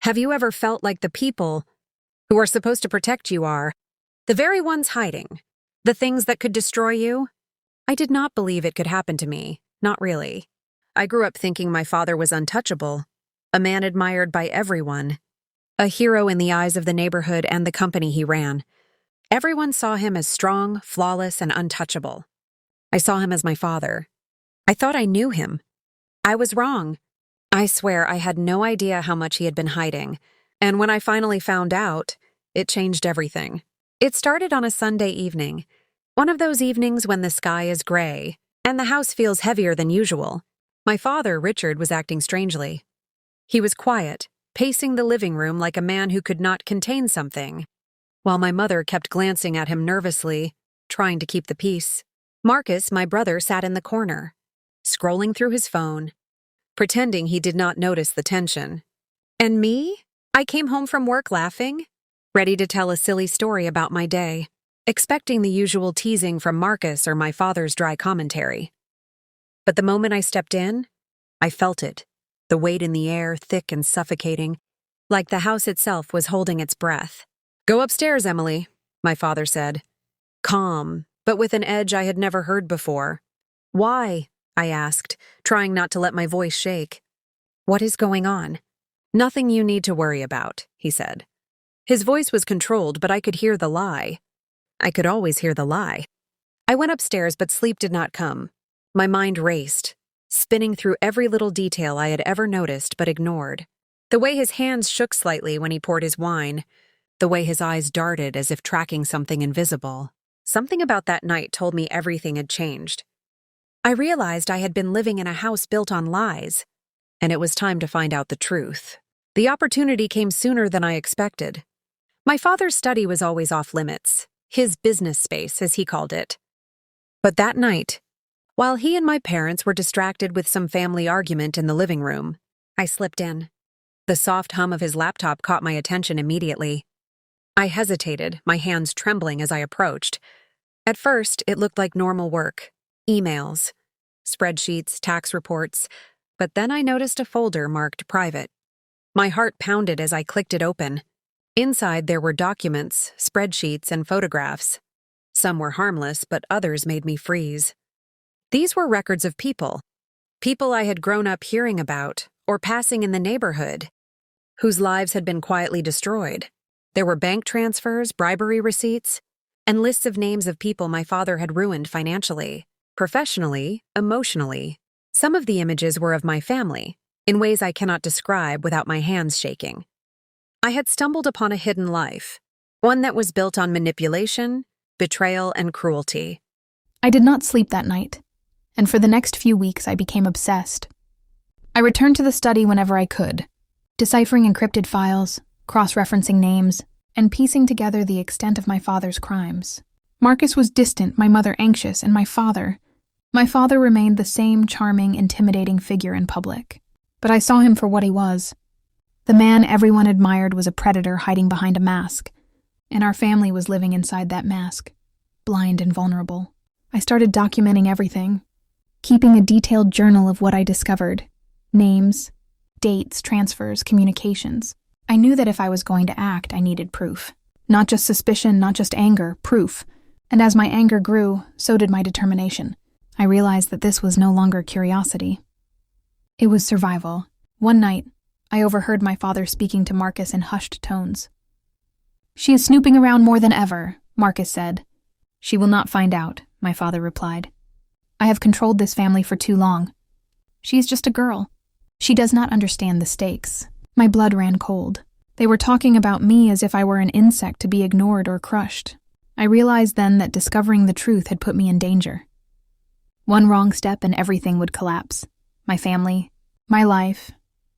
Have you ever felt like the people who are supposed to protect you are the very ones hiding, the things that could destroy you? I did not believe it could happen to me, not really. I grew up thinking my father was untouchable, a man admired by everyone, a hero in the eyes of the neighborhood and the company he ran. Everyone saw him as strong, flawless, and untouchable. I saw him as my father. I thought I knew him. I was wrong. I swear I had no idea how much he had been hiding, and when I finally found out, it changed everything. It started on a Sunday evening, one of those evenings when the sky is gray and the house feels heavier than usual. My father, Richard, was acting strangely. He was quiet, pacing the living room like a man who could not contain something, while my mother kept glancing at him nervously, trying to keep the peace. Marcus, my brother, sat in the corner, scrolling through his phone, pretending he did not notice the tension. And me? I came home from work laughing, ready to tell a silly story about my day, expecting the usual teasing from Marcus or my father's dry commentary. But the moment I stepped in, I felt it, the weight in the air, thick and suffocating, like the house itself was holding its breath. "Go upstairs, Emily," my father said, calm, but with an edge I had never heard before. "Why?" I asked, trying not to let my voice shake. "What is going on?" "Nothing you need to worry about," he said. His voice was controlled, but I could hear the lie. I could always hear the lie. I went upstairs, but sleep did not come. My mind raced, spinning through every little detail I had ever noticed but ignored. The way his hands shook slightly when he poured his wine, the way his eyes darted as if tracking something invisible. Something about that night told me everything had changed. I realized I had been living in a house built on lies, and it was time to find out the truth. The opportunity came sooner than I expected. My father's study was always off limits, his business space, as he called it. But that night, while he and my parents were distracted with some family argument in the living room, I slipped in. The soft hum of his laptop caught my attention immediately. I hesitated, my hands trembling as I approached. At first, it looked like normal work. Emails, spreadsheets, tax reports, but then I noticed a folder marked private. My heart pounded as I clicked it open. Inside there were documents, spreadsheets, and photographs. Some were harmless, but others made me freeze. These were records of people I had grown up hearing about or passing in the neighborhood, whose lives had been quietly destroyed. There were bank transfers, bribery receipts, and lists of names of people my father had ruined financially, professionally, emotionally. Some of the images were of my family, in ways I cannot describe without my hands shaking. I had stumbled upon a hidden life, one that was built on manipulation, betrayal, and cruelty. I did not sleep that night, and for the next few weeks I became obsessed. I returned to the study whenever I could, deciphering encrypted files, cross-referencing names, and piecing together the extent of my father's crimes. Marcus was distant, my mother anxious, and my father remained the same charming, intimidating figure in public. But I saw him for what he was. The man everyone admired was a predator hiding behind a mask, and our family was living inside that mask, blind and vulnerable. I started documenting everything, keeping a detailed journal of what I discovered: names, dates, transfers, communications. I knew that if I was going to act, I needed proof. Not just suspicion, not just anger, proof. And as my anger grew, so did my determination. I realized that this was no longer curiosity. It was survival. One night, I overheard my father speaking to Marcus in hushed tones. "She is snooping around more than ever," Marcus said. "She will not find out," my father replied. "I have controlled this family for too long. She is just a girl. She does not understand the stakes." My blood ran cold. They were talking about me as if I were an insect to be ignored or crushed. I realized then that discovering the truth had put me in danger. One wrong step and everything would collapse. My family, my life,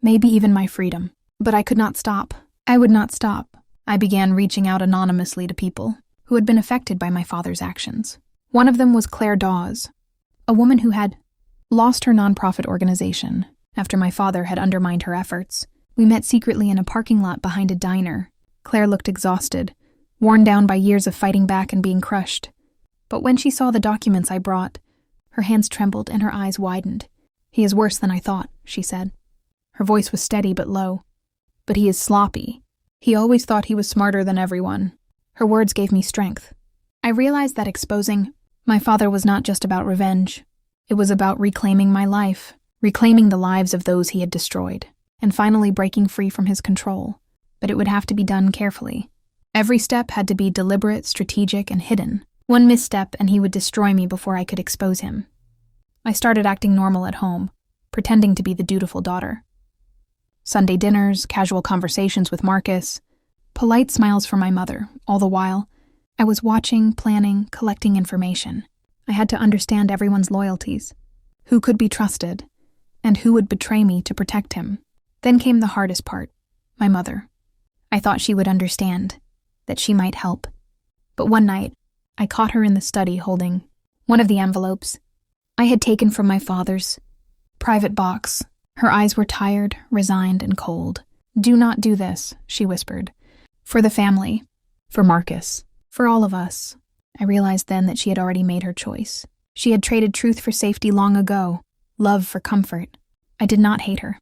maybe even my freedom. But I could not stop. I would not stop. I began reaching out anonymously to people who had been affected by my father's actions. One of them was Claire Dawes, a woman who had lost her nonprofit organization after my father had undermined her efforts. We met secretly in a parking lot behind a diner. Claire looked exhausted, worn down by years of fighting back and being crushed. But when she saw the documents I brought, her hands trembled and her eyes widened. "He is worse than I thought," she said. Her voice was steady but low. but he is sloppy. He always thought he was smarter than everyone. Her words gave me strength. I realized that exposing my father was not just about revenge. It was about reclaiming my life, reclaiming the lives of those he had destroyed, and finally breaking free from his control. But it would have to be done carefully. Every step had to be deliberate, strategic, and hidden. One misstep and he would destroy me before I could expose him. I started acting normal at home, pretending to be the dutiful daughter. Sunday dinners, casual conversations with Marcus, polite smiles from my mother. All the while, I was watching, planning, collecting information. I had to understand everyone's loyalties, who could be trusted, and who would betray me to protect him. Then came the hardest part, my mother. I thought she would understand, that she might help. But one night, I caught her in the study holding one of the envelopes I had taken from my father's private box. Her eyes were tired, resigned, and cold. "Do not do this," she whispered. "For the family, for Marcus, for all of us." I realized then that she had already made her choice. She had traded truth for safety long ago, love for comfort. I did not hate her.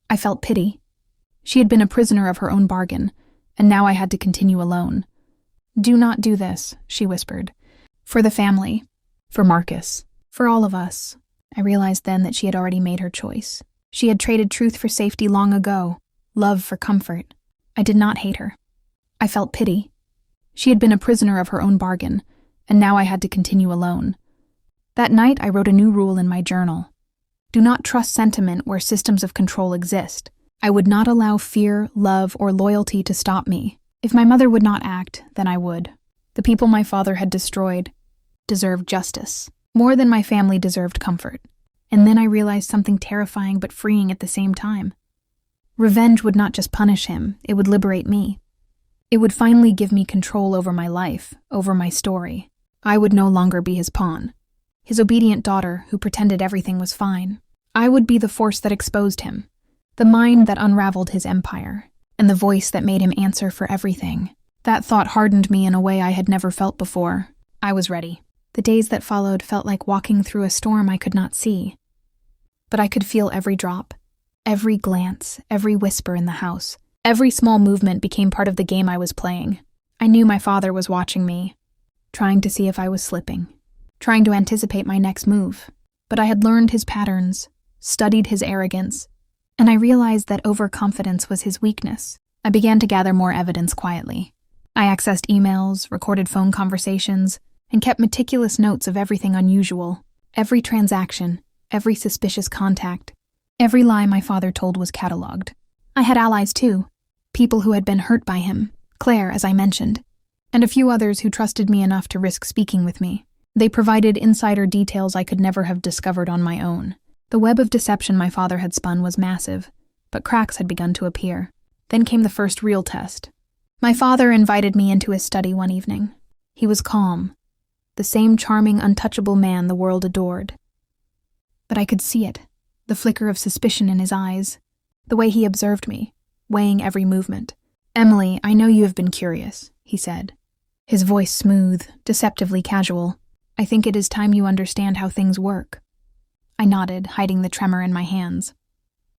I felt pity. She had been a prisoner of her own bargain, and now I had to continue alone. "Do not do this," she whispered. "For the family, for Marcus, for all of us." I realized then that she had already made her choice. She had traded truth for safety long ago, love for comfort. I did not hate her. I felt pity. She had been a prisoner of her own bargain, and now I had to continue alone. That night, I wrote a new rule in my journal. Do not trust sentiment where systems of control exist. I would not allow fear, love, or loyalty to stop me. If my mother would not act, then I would. The people my father had destroyed deserved justice. More than my family deserved comfort. And then I realized something terrifying but freeing at the same time. Revenge would not just punish him, it would liberate me. It would finally give me control over my life, over my story. I would no longer be his pawn, his obedient daughter who pretended everything was fine. I would be the force that exposed him, the mind that unraveled his empire, and the voice that made him answer for everything. That thought hardened me in a way I had never felt before. I was ready. The days that followed felt like walking through a storm I could not see. But I could feel every drop, every glance, every whisper in the house. Every small movement became part of the game I was playing. I knew my father was watching me, trying to see if I was slipping, trying to anticipate my next move. But I had learned his patterns, studied his arrogance, and I realized that overconfidence was his weakness. I began to gather more evidence quietly. I accessed emails, recorded phone conversations, and kept meticulous notes of everything unusual. Every transaction, every suspicious contact, every lie my father told was cataloged. I had allies too, people who had been hurt by him, Claire, as I mentioned, and a few others who trusted me enough to risk speaking with me. They provided insider details I could never have discovered on my own. The web of deception my father had spun was massive, but cracks had begun to appear. Then came the first real test. My father invited me into his study one evening. He was calm, the same charming, untouchable man the world adored. But I could see it, the flicker of suspicion in his eyes, the way he observed me, weighing every movement. "Emily, I know you have been curious," he said, his voice smooth, deceptively casual. "I think it is time you understand how things work." I nodded, hiding the tremor in my hands.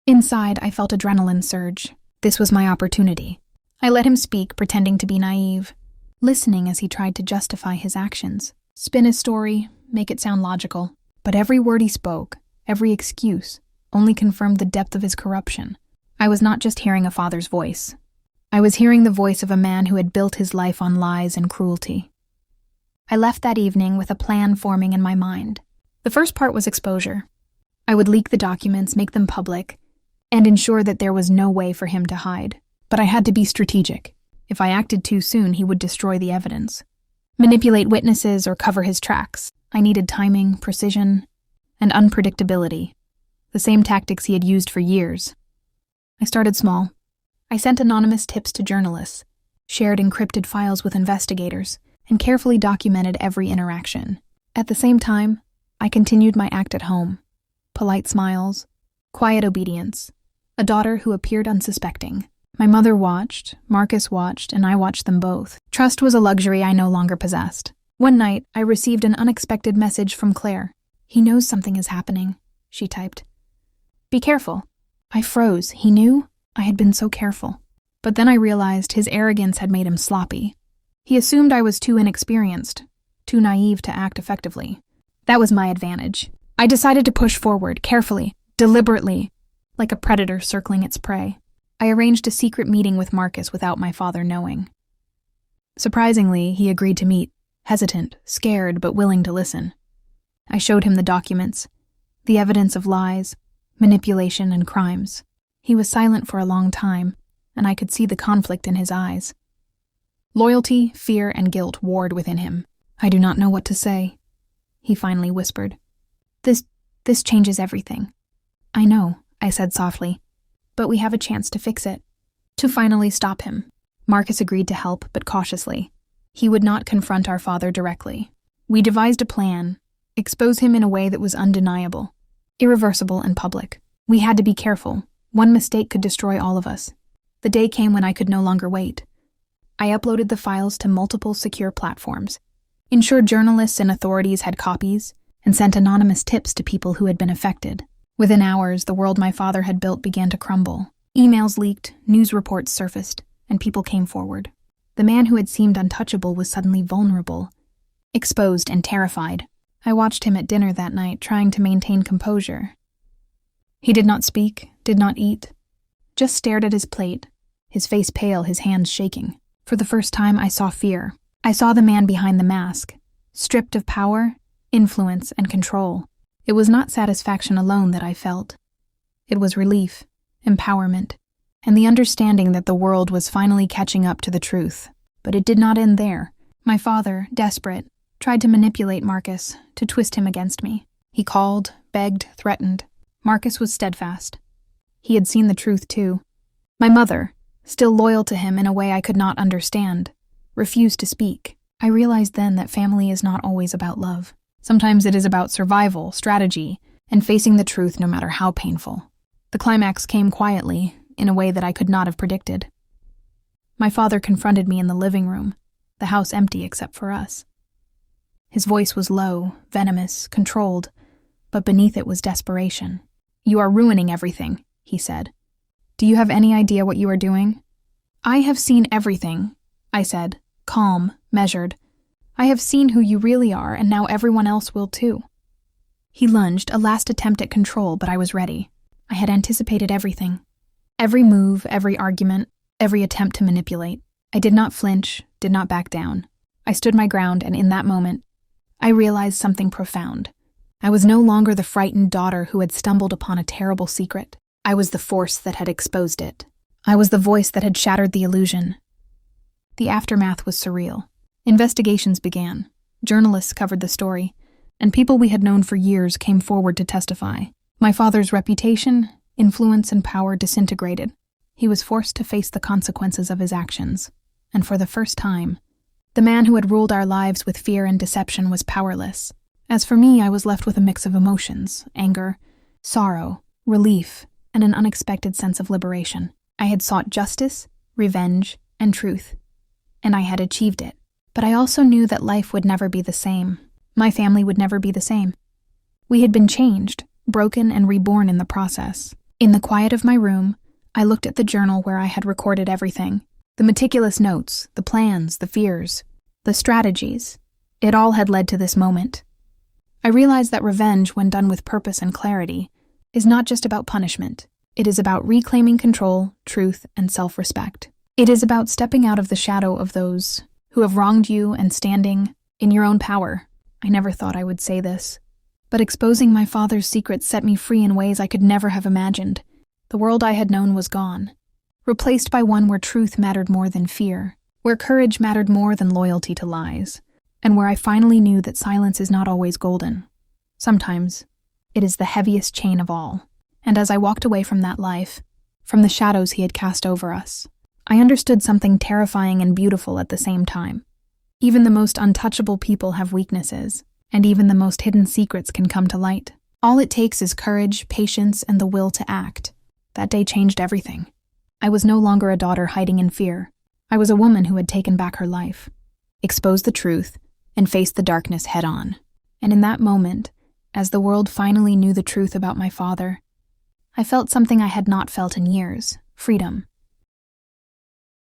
Inside, I felt adrenaline surge. This was my opportunity. I let him speak, pretending to be naive, listening as he tried to justify his actions, spin his story, make it sound logical. But every word he spoke, every excuse, only confirmed the depth of his corruption. I was not just hearing a father's voice. I was hearing the voice of a man who had built his life on lies and cruelty. I left that evening with a plan forming in my mind. The first part was exposure. I would leak the documents, make them public, and ensure that there was no way for him to hide. But I had to be strategic. If I acted too soon, he would destroy the evidence, manipulate witnesses, or cover his tracks. I needed timing, precision, and unpredictability, the same tactics he had used for years. I started small. I sent anonymous tips to journalists, shared encrypted files with investigators, and carefully documented every interaction. At the same time, I continued my act at home. Polite smiles, quiet obedience, a daughter who appeared unsuspecting. My mother watched, Marcus watched, and I watched them both. Trust was a luxury I no longer possessed. One night, I received an unexpected message from Claire. "He knows something is happening," she typed. "Be careful." I froze. He knew? I had been so careful. But then I realized his arrogance had made him sloppy. He assumed I was too inexperienced, too naive to act effectively. That was my advantage. I decided to push forward, carefully, deliberately, like a predator circling its prey. I arranged a secret meeting with Marcus without my father knowing. Surprisingly, he agreed to meet, hesitant, scared, but willing to listen. I showed him the documents, the evidence of lies, manipulation, and crimes. He was silent for a long time, and I could see the conflict in his eyes. Loyalty, fear, and guilt warred within him. "I do not know what to say," he finally whispered. This changes everything." "I know," I said softly, "but we have a chance to fix it." To finally stop him, Marcus agreed to help, but cautiously. He would not confront our father directly. We devised a plan, expose him in a way that was undeniable, irreversible and public. We had to be careful. One mistake could destroy all of us. The day came when I could no longer wait. I uploaded the files to multiple secure platforms, ensured journalists and authorities had copies, and sent anonymous tips to people who had been affected. Within hours, the world my father had built began to crumble. Emails leaked, news reports surfaced, and people came forward. The man who had seemed untouchable was suddenly vulnerable, exposed and terrified. I watched him at dinner that night, trying to maintain composure. He did not speak, did not eat, just stared at his plate, his face pale, his hands shaking. For the first time, I saw fear. I saw the man behind the mask, stripped of power, influence, and control. It was not satisfaction alone that I felt. It was relief, empowerment, and the understanding that the world was finally catching up to the truth. But it did not end there. My father, desperate, tried to manipulate Marcus, to twist him against me. He called, begged, threatened. Marcus was steadfast. He had seen the truth too. My mother, still loyal to him in a way I could not understand, refused to speak. I realized then that family is not always about love. Sometimes it is about survival, strategy, and facing the truth no matter how painful. The climax came quietly, in a way that I could not have predicted. My father confronted me in the living room, the house empty except for us. His voice was low, venomous, controlled, but beneath it was desperation. "You are ruining everything," he said. "Do you have any idea what you are doing?" "I have seen everything," I said, calm, measured. "I have seen who you really are, and now everyone else will too." He lunged, a last attempt at control, but I was ready. I had anticipated everything. Every move, every argument, every attempt to manipulate. I did not flinch, did not back down. I stood my ground, and in that moment, I realized something profound. I was no longer the frightened daughter who had stumbled upon a terrible secret. I was the force that had exposed it. I was the voice that had shattered the illusion. The aftermath was surreal. Investigations began. Journalists covered the story, and people we had known for years came forward to testify. My father's reputation, influence, and power disintegrated. He was forced to face the consequences of his actions, and for the first time, the man who had ruled our lives with fear and deception was powerless. As for me, I was left with a mix of emotions: anger, sorrow, relief, and an unexpected sense of liberation. I had sought justice, revenge, and truth, and I had achieved it. But I also knew that life would never be the same. My family would never be the same. We had been changed, broken, and reborn in the process. In the quiet of my room, I looked at the journal where I had recorded everything. The meticulous notes, the plans, the fears, the strategies. It all had led to this moment. I realized that revenge, when done with purpose and clarity, is not just about punishment. It is about reclaiming control, truth, and self-respect. It is about stepping out of the shadow of those who have wronged you and standing in your own power. I never thought I would say this, but exposing my father's secrets set me free in ways I could never have imagined. The world I had known was gone, replaced by one where truth mattered more than fear, where courage mattered more than loyalty to lies, and where I finally knew that silence is not always golden. Sometimes, it is the heaviest chain of all. And as I walked away from that life, from the shadows he had cast over us, I understood something terrifying and beautiful at the same time. Even the most untouchable people have weaknesses, and even the most hidden secrets can come to light. All it takes is courage, patience, and the will to act. That day changed everything. I was no longer a daughter hiding in fear. I was a woman who had taken back her life, exposed the truth, and faced the darkness head-on. And in that moment, as the world finally knew the truth about my father, I felt something I had not felt in years, freedom.